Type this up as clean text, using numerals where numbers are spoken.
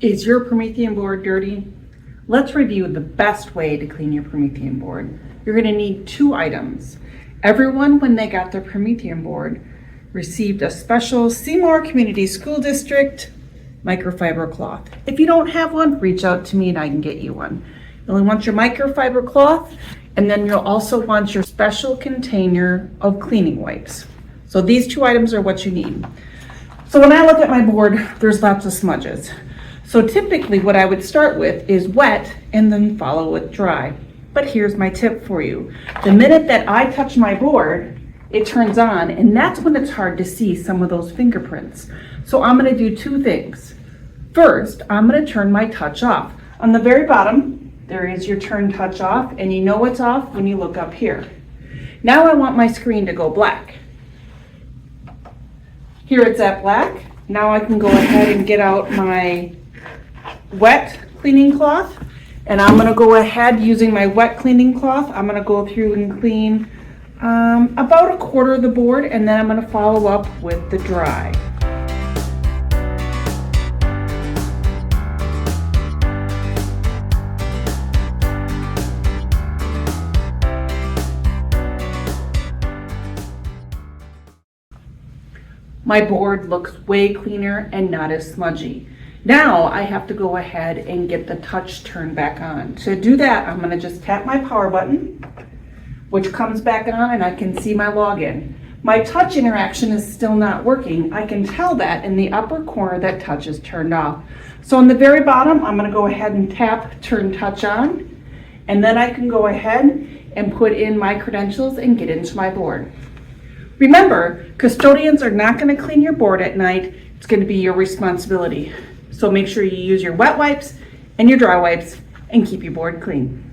Is your Promethean board dirty? Let's review the best way to clean your Promethean board. You're going to need 2 items. Everyone, when they got their Promethean board, received a special Seymour Community School District microfiber cloth. If you don't have one, reach out to me and I can get you one. You'll only want your microfiber cloth, and then you'll also want your special container of cleaning wipes. So these 2 items are what you need. So when I look at my board, there's lots of smudges. So typically what I would start with is wet and then follow with dry. But here's my tip for you. The minute that I touch my board, it turns on, and that's when it's hard to see some of those fingerprints. So I'm gonna do 2 things. First, I'm gonna turn my touch off. On the very bottom, there is your turn touch off, and you know it's off when you look up here. Now I want my screen to go black. Here it's at black. Now I can go ahead and get out my wet cleaning cloth, and I'm going to go ahead using my wet cleaning cloth. I'm going to go through and clean about 1/4 of the board, and then I'm going to follow up with the dry. My board looks way cleaner and not as smudgy. Now I have to go ahead and get the touch turned back on. To do that, I'm going to just tap my power button, which comes back on, and I can see my login. My touch interaction is still not working. I can tell that in the upper corner that touch is turned off. So on the very bottom, I'm going to go ahead and tap turn touch on, and then I can go ahead and put in my credentials and get into my board. Remember, custodians are not going to clean your board at night. It's going to be your responsibility. So make sure you use your wet wipes and your dry wipes and keep your board clean.